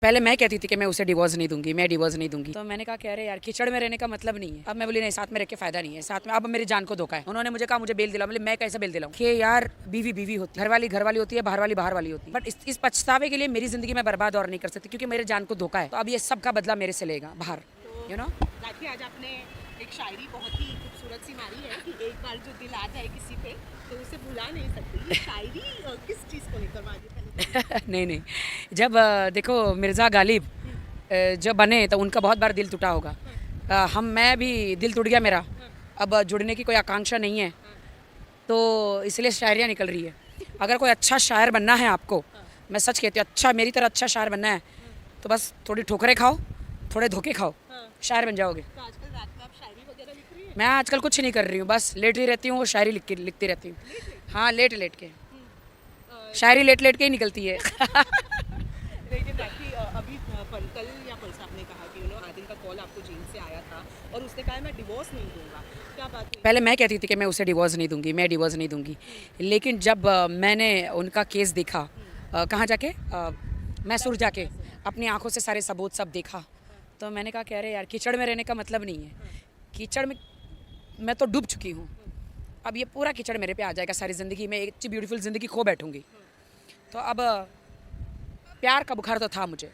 पहले मैं कहती थी कि मैं उसे डिवोर्स नहीं दूंगी, मैं डिवोर्स नहीं दूंगी। तो मैंने कहा कि अरे यार कीचड़ में रहने का मतलब नहीं है। अब मैं बोली नहीं, साथ में रह के फायदा नहीं है, साथ में अब मेरी जान को धोखा है। उन्होंने मुझे कहा मुझे बेल दिलाओ, मैं कैसे बेल दिलाऊं कि यार बीवी बीवी होती है, घर वाली होती है, बाहर वाली होती है। बट इस पछतावे के लिए मेरी जिंदगी में बर्बाद और नहीं कर सकती, क्योंकि मेरे जान को धोखा है। तो अब ये सब का बदला मेरे से लेगा बाहर, यू नो। आज आपने एक शायरी बहुत ही खूबसूरत सी मारी है कि एक बार जो दिल आ जाए किसी पे तो उसे भुला नहीं सकती। ये शायरी किस चीज़ को लेकर मारी है? नहीं, जब देखो मिर्ज़ा गालिब जब बने तो उनका बहुत बार दिल टूटा होगा। मैं भी दिल टूट गया मेरा। अब जुड़ने की कोई आकांक्षा नहीं है, तो इसलिए शायरियाँ निकल रही है। अगर कोई अच्छा शायर बनना है आपको, मैं सच कहती हूँ, अच्छा मेरी तरह अच्छा शायर बनना है तो बस थोड़ी ठोकरें खाओ, थोड़े धोखे खाओ, शायर बन जाओगे। तो आजकल रात में आप शायरी वगैरह लिख रही हैं? मैं आजकल कुछ नहीं कर रही हूँ, बस लेटी रहती हूँ और शायरी लिखती रहती हूँ। हाँ, लेट के शायरी लेट के ही निकलती है। लेकिन राखी अभी कल या परसों आपने कहा कि आदिल का कॉल आपको जेल से आया था और उसने कहा मैं डिवोर्स नहीं दूंगा, क्या बात हुई? पहले मैं कहती थी कि मैं उसे डिवोर्स नहीं दूंगी, मैं डिवोर्स नहीं दूंगी। लेकिन जब मैंने उनका केस देखा, कहाँ जाके, मैसूर जाके अपनी आंखों से सारे सबूत सब देखा, तो मैंने कहा कि अरे यार कीचड़ में रहने का मतलब नहीं है। कीचड़ में मैं तो डूब चुकी हूँ, अब ये पूरा कीचड़ मेरे पे आ जाएगा सारी ज़िंदगी में, एक अच्छी ब्यूटीफुल ज़िंदगी खो बैठूंगी। तो अब प्यार का बुखार तो था मुझे,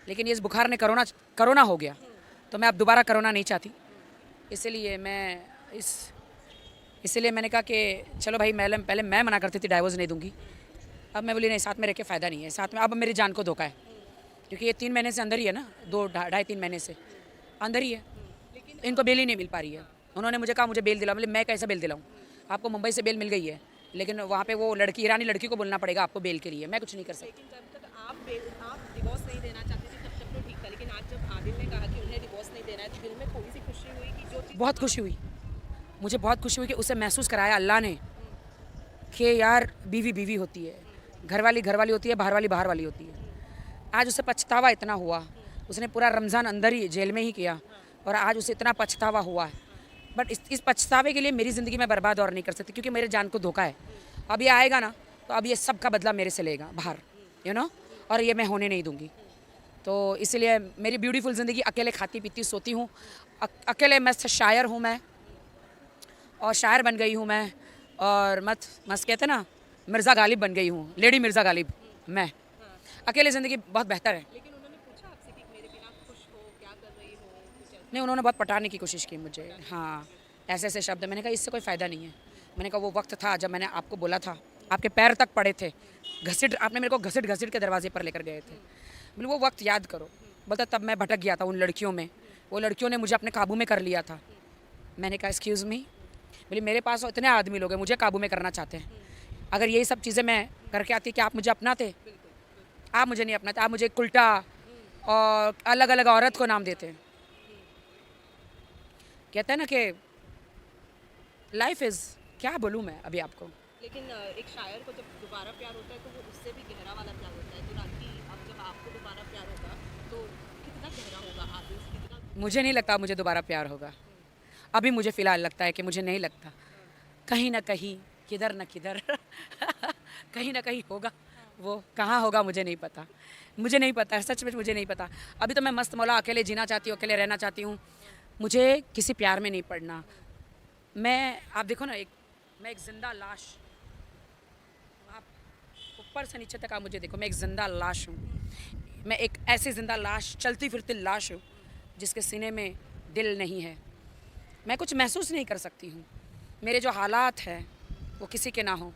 लेकिन इस बुखार ने करोना हो गया, तो मैं अब दोबारा करोना नहीं चाहती। इसलिए मैंने कहा कि चलो भाई, पहले मैं मना करती थी डाइवोर्स नहीं दूंगी। अब मैं बोली नहीं, साथ में रह के फ़ायदा नहीं है, साथ में अब मेरी जान को धोखा है, क्योंकि ये 3 महीने से अंदर ही है ना, 2-2.5-3 महीने से अंदर ही है। इनको बेल ही नहीं मिल पा रही है। उन्होंने मुझे कहा मुझे बेल दिलाओ, मैं कैसे बेल दिलाऊँ? आपको मुंबई से बेल मिल गई है, लेकिन वहाँ पे वो ईरानी लड़की को बोलना पड़ेगा आपको बेल के लिए, मैं कुछ नहीं कर सकती। लेकिन जब तक आप डिवोर्स नहीं देना चाहते थे तब तक तो ठीक था, लेकिन आज जब आदिल ने कहा कि उन्हें डिवोर्स नहीं देना है तो दिल में थोड़ी सी खुशी हुई कि जो चीज़ बहुत खुशी हुई, मुझे बहुत खुशी हुई कि उसे महसूस कराया अल्लाह ने कि यार बीवी बीवी होती है, घर वाली होती है, बाहर वाली होती है। आज उसे पछतावा इतना हुआ, उसने पूरा रमज़ान अंदर ही जेल में ही किया, और आज उसे इतना पछतावा हुआ है। बट इस पछतावे के लिए मेरी ज़िंदगी में बर्बाद और नहीं कर सकती, क्योंकि मेरे जान को धोखा है। अब ये आएगा ना, तो अब ये सब का बदला मेरे से लेगा बाहर, यू नो, और ये मैं होने नहीं दूंगी। तो इसलिए मेरी ब्यूटीफुल ज़िंदगी, अकेले खाती पीती सोती हूँ, अकेले मस्त शायर हूँ मैं, और शायर बन गई हूँ मैं, और मस्त कहते ना, मिर्ज़ा गालिब बन गई हूँ, लेडी मिर्ज़ा गालिब मैं। अकेले ज़िंदगी बहुत बेहतर है। लेकिन उन्होंने पूछा आपसे कि मेरे बिना खुश हो, क्या कर रही हो, कुछ ऐसा? नहीं, उन्होंने बहुत पटाने की कोशिश की मुझे, हाँ, ऐसे शब्द। मैंने कहा इससे कोई फ़ायदा नहीं है। मैंने कहा वो वक्त था जब मैंने आपको बोला था, आपके पैर तक पड़े थे, आपने मेरे को घसीट के दरवाजे पर लेकर गए थे, बोले वो वक्त याद करो। बोलता तब मैं भटक गया था उन लड़कियों में, वो लड़कियों ने मुझे अपने काबू में कर लिया था। मैंने कहा एक्सक्यूज़ मी, बोले मेरे पास इतने आदमी लोग हैं मुझे काबू में करना चाहते हैं, अगर यही सब चीज़ें मैं करके आती कि आप मुझे अपनाते? आप मुझे नहीं अपनाते, आप मुझे एक उल्टा और अलग अलग औरत को नाम देते हैं। कहते हैं ना कि लाइफ इज़, क्या बोलूँ मैं अभी आपको। लेकिन एक शायर को जब दोबारा प्यार होता है तो वो उससे भी गहरा वाला प्यार होता है, तो राखी अब जब आपको दोबारा प्यार होगा तो कितना गहरा होगा, आदिल से कितना? मुझे नहीं लगता मुझे दोबारा प्यार होगा। अभी मुझे फ़िलहाल लगता है कि मुझे नहीं लगता, कहीं ना कहीं, किधर न किधर कहीं ना कहीं होगा। वो कहाँ होगा मुझे नहीं पता, मुझे नहीं पता, सच में मुझे नहीं पता। अभी तो मैं मस्त मौला अकेले जीना चाहती हूँ, अकेले रहना चाहती हूँ, मुझे किसी प्यार में नहीं पड़ना। आप देखो ना, मैं एक ज़िंदा लाश, आप ऊपर से नीचे तक आप मुझे देखो, मैं एक ज़िंदा लाश हूँ। मैं एक ऐसी ज़िंदा लाश, चलती फिरती लाश हूँ जिसके सीने में दिल नहीं है। मैं कुछ महसूस नहीं कर सकती हूँ। मेरे जो हालात हैं वो किसी के ना हो,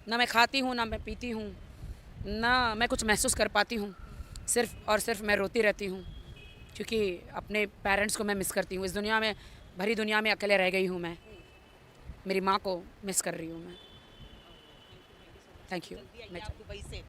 ना मैं खाती हूँ, ना मैं पीती हूँ, ना मैं कुछ महसूस कर पाती हूँ। सिर्फ़ और सिर्फ मैं रोती रहती हूँ, क्योंकि अपने पेरेंट्स को मैं मिस करती हूँ। इस दुनिया में, भरी दुनिया में अकेले रह गई हूँ मैं, मेरी माँ को मिस कर रही हूँ मैं। Thank you. जल्दी आइए आप दुबई से।